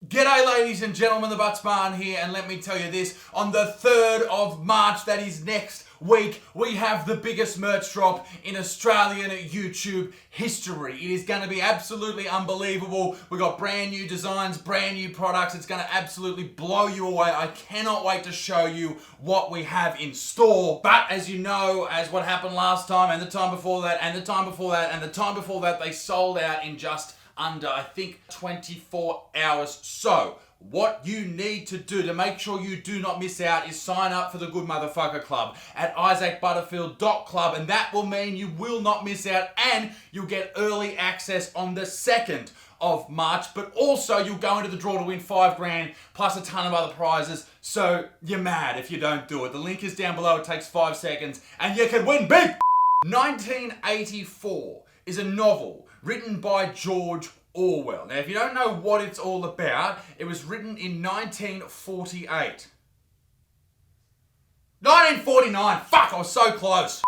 G'day ladies and gentlemen, the Butts Barn here, and let me tell you this, on the 3rd of March, that is next week, we have the biggest merch drop in Australian YouTube history. It is going to be absolutely unbelievable. We've got brand new designs, brand new products. It's going to absolutely blow you away. I cannot wait to show you what we have in store. But as you know, as what happened last time, and the time before that, and the time before that, and the time before that, they sold out in just under, I think, 24 hours. So, what you need to do to make sure you do not miss out is sign up for the Good Motherfucker Club at isaacbutterfield.club, and that will mean you will not miss out, and you'll get early access on the 2nd of March, but also you'll go into the draw to win $5,000 plus a ton of other prizes. So you're mad if you don't do it. The link is down below. It takes 5 seconds and you can win big. 1984 is a novel written by George Orwell. Now, if you don't know what it's all about, it was written in 1948. 1949! Fuck, I was so close!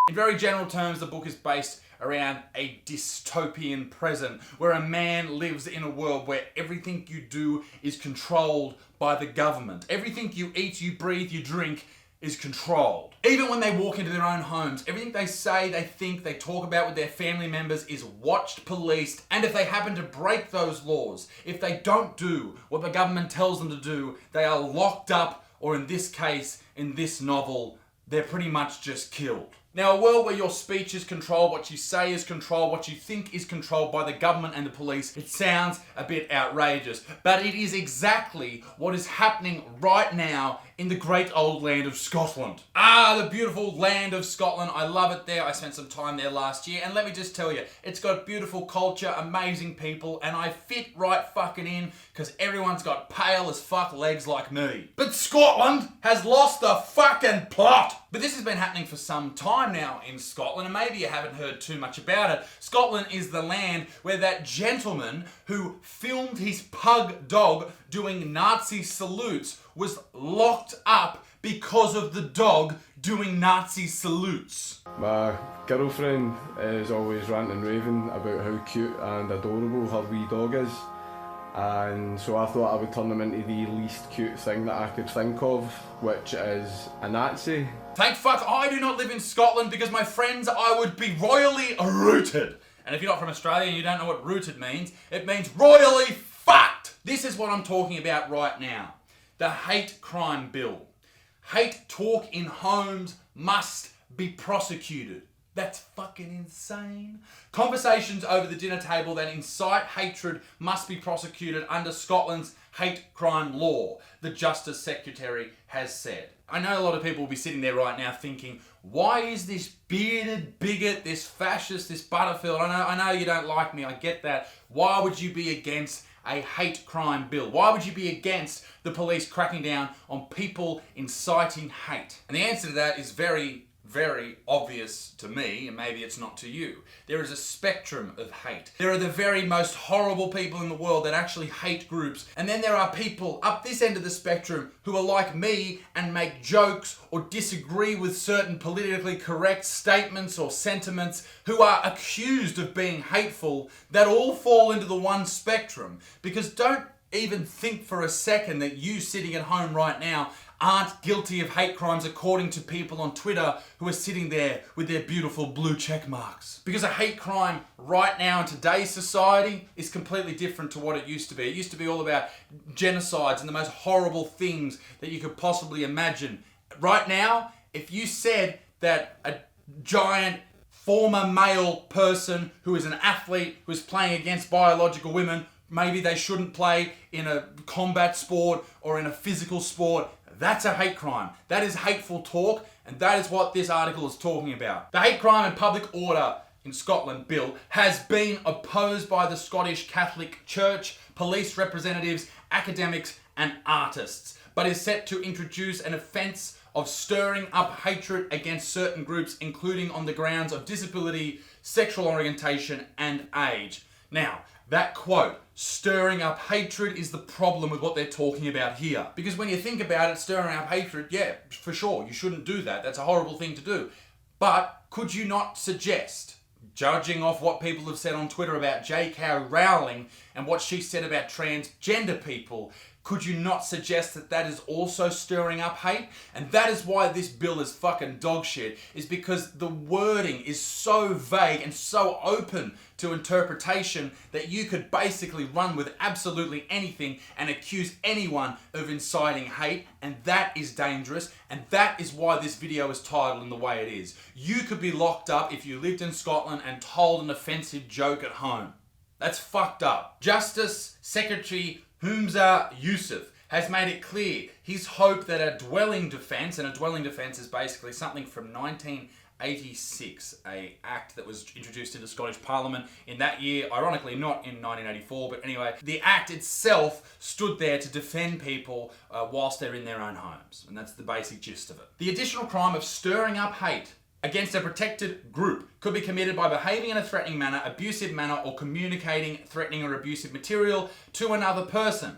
In very general terms, the book is based around a dystopian present where a man lives in a world where everything you do is controlled by the government. Everything you eat, you breathe, you drink is controlled. Even when they walk into their own homes, everything they say, they think, they talk about with their family members is watched, policed, and if they happen to break those laws, if they don't do what the government tells them to do, they are locked up, or in this case, in this novel, they're pretty much just killed. Now, a world where your speech is controlled, what you say is controlled, what you think is controlled by the government and the police, it sounds a bit outrageous, but it is exactly what is happening right now in the great old land of Scotland. Ah, the beautiful land of Scotland. I love it there. I spent some time there last year, and let me just tell you, it's got beautiful culture, amazing people, and I fit right fucking in because everyone's got pale as fuck legs like me. But Scotland has lost the fucking plot. But this has been happening for some time now in Scotland, and maybe you haven't heard too much about it. Scotland is the land where that gentleman who filmed his pug dog doing Nazi salutes was locked up because of the dog doing Nazi salutes. My girlfriend is always ranting and raving about how cute and adorable her wee dog is, and so I thought I would turn him into the least cute thing that I could think of, which is a Nazi. Thank fuck I do not live in Scotland because, my friends, I would be royally rooted. And if you're not from Australia and you don't know what rooted means, it means royally fucked. This is what I'm talking about right now. The hate crime bill. Hate talk in homes must be prosecuted. That's fucking insane. Conversations over the dinner table that incite hatred must be prosecuted under Scotland's hate crime law, the Justice Secretary has said. I know a lot of people will be sitting there right now thinking, why is this bearded bigot, this fascist, this Butterfield, I know you don't like me, I get that. Why would you be against a hate crime bill? Why would you be against the police cracking down on people inciting hate? And the answer to that is very obvious to me, and maybe it's not to you. There is a spectrum of hate. There are the very most horrible people in the world that actually hate groups, and then there are people up this end of the spectrum who are like me and make jokes or disagree with certain politically correct statements or sentiments, who are accused of being hateful, that all fall into the one spectrum. Because don't even think for a second that you sitting at home right now aren't guilty of hate crimes according to people on Twitter who are sitting there with their beautiful blue check marks. Because a hate crime right now in today's society is completely different to what it used to be. It used to be all about genocides and the most horrible things that you could possibly imagine. Right now, if you said that a giant former male person who is an athlete who is playing against biological women, maybe they shouldn't play in a combat sport or in a physical sport, that's a hate crime. That is hateful talk, and that is what this article is talking about. The Hate Crime and Public Order in Scotland bill has been opposed by the Scottish Catholic Church, police representatives, academics, and artists, but is set to introduce an offence of stirring up hatred against certain groups, including on the grounds of disability, sexual orientation, and age. Now, that quote, stirring up hatred, is the problem with what they're talking about here. Because when you think about it, stirring up hatred, yeah, for sure, you shouldn't do that. That's a horrible thing to do. But could you not suggest, Judging off what people have said on Twitter about J.K. Rowling and what she said about transgender people, could you not suggest that that is also stirring up hate? And that is why this bill is fucking dog shit, is because the wording is so vague and so open to interpretation that you could basically run with absolutely anything and accuse anyone of inciting hate, and that is dangerous, and that is why this video is titled in the way it is. You could be locked up if you lived in Scotland and told an offensive joke at home. That's fucked up. Justice Secretary Humza Yousaf has made it clear his hope that a dwelling defence, and a dwelling defence is basically something from 1986, an act that was introduced into Scottish Parliament in that year, ironically not in 1984, but anyway, the act itself stood there to defend people whilst they're in their own homes, and that's the basic gist of it. The additional crime of stirring up hate against a protected group could be committed by behaving in a threatening manner, abusive manner, or communicating threatening or abusive material to another person.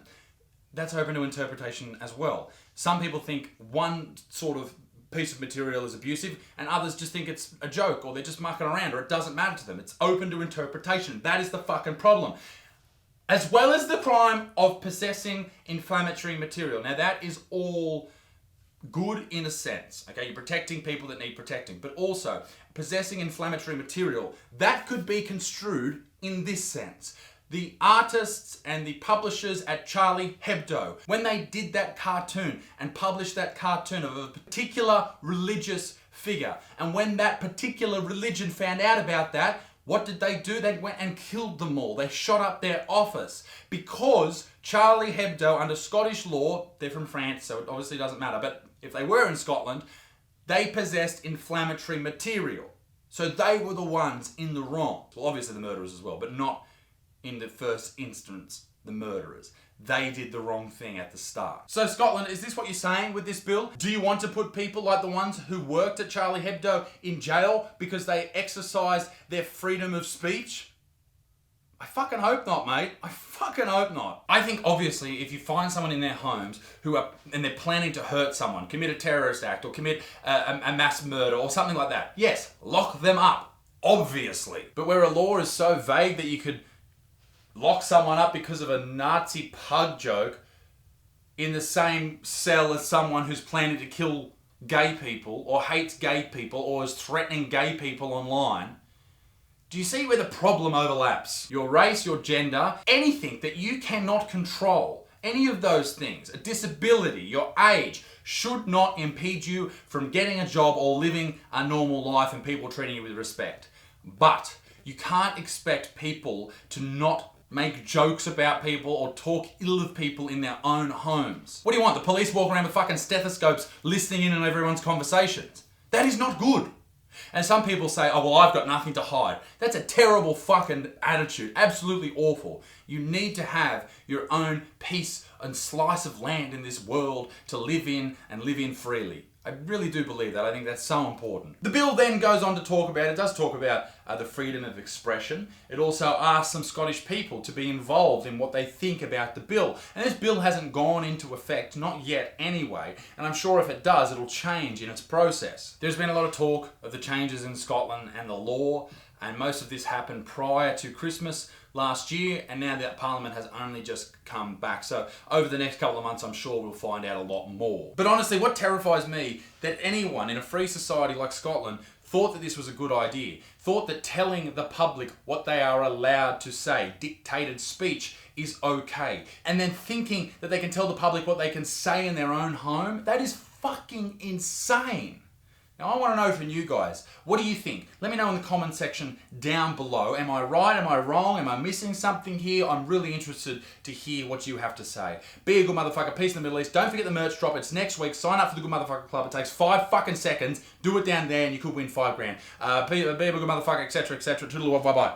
That's open to interpretation as well. Some people think one sort of piece of material is abusive and others just think it's a joke or they're just mucking around or it doesn't matter to them. It's open to interpretation. That is the fucking problem. As well as the crime of possessing inflammatory material. Now that is all good in a sense, okay? You're protecting people that need protecting, but also possessing inflammatory material, that could be construed in this sense. The artists and the publishers at Charlie Hebdo, when they did that cartoon and published that cartoon of a particular religious figure, and when that particular religion found out about that, what did they do? They went and killed them all. They shot up their office because Charlie Hebdo, under Scottish law, they're from France, so it obviously doesn't matter, but if they were in Scotland, they possessed inflammatory material. So they were the ones in the wrong. Well, obviously the murderers as well, but not in the first instance, the murderers. They did the wrong thing at the start. So Scotland, is this what you're saying with this bill? Do you want to put people like the ones who worked at Charlie Hebdo in jail because they exercised their freedom of speech? I fucking hope not, mate. I fucking hope not. I think obviously if you find someone in their homes and they're planning to hurt someone, commit a terrorist act or commit a mass murder or something like that, yes, lock them up, obviously. But where a law is so vague that you could lock someone up because of a Nazi pug joke in the same cell as someone who's planning to kill gay people or hates gay people or is threatening gay people online, do you see where the problem overlaps? Your race, your gender, anything that you cannot control, any of those things, a disability, your age, should not impede you from getting a job or living a normal life and people treating you with respect. But you can't expect people to not make jokes about people or talk ill of people in their own homes. What do you want? The police walk around with fucking stethoscopes listening in on everyone's conversations? That is not good. And some people say, oh, well, I've got nothing to hide. That's a terrible fucking attitude. Absolutely awful. You need to have your own piece and slice of land in this world to live in and live in freely. I really do believe that. I think that's so important. The bill then goes on to talk about, it does talk about the freedom of expression. It also asks some Scottish people to be involved in what they think about the bill. And this bill hasn't gone into effect, not yet anyway, and I'm sure if it does, it'll change in its process. There's been a lot of talk of the changes in Scotland and the law, and most of this happened prior to Christmas last year, and now that Parliament has only just come back. So over the next couple of months, I'm sure we'll find out a lot more. But honestly, what terrifies me, that anyone in a free society like Scotland thought that this was a good idea, thought that telling the public what they are allowed to say, dictated speech, is okay, and then thinking that they can tell the public what they can say in their own home, that is fucking insane. Now I want to know from you guys, what do you think? Let me know in the comment section down below. Am I right? Am I wrong? Am I missing something here? I'm really interested to hear what you have to say. Be a good motherfucker. Peace in the Middle East. Don't forget the merch drop. It's next week. Sign up for the Good Motherfucker Club. It takes 5 fucking seconds. Do it down there and you could win $5 grand. Be a good motherfucker, etc., etc. Toodaloo, bye-bye.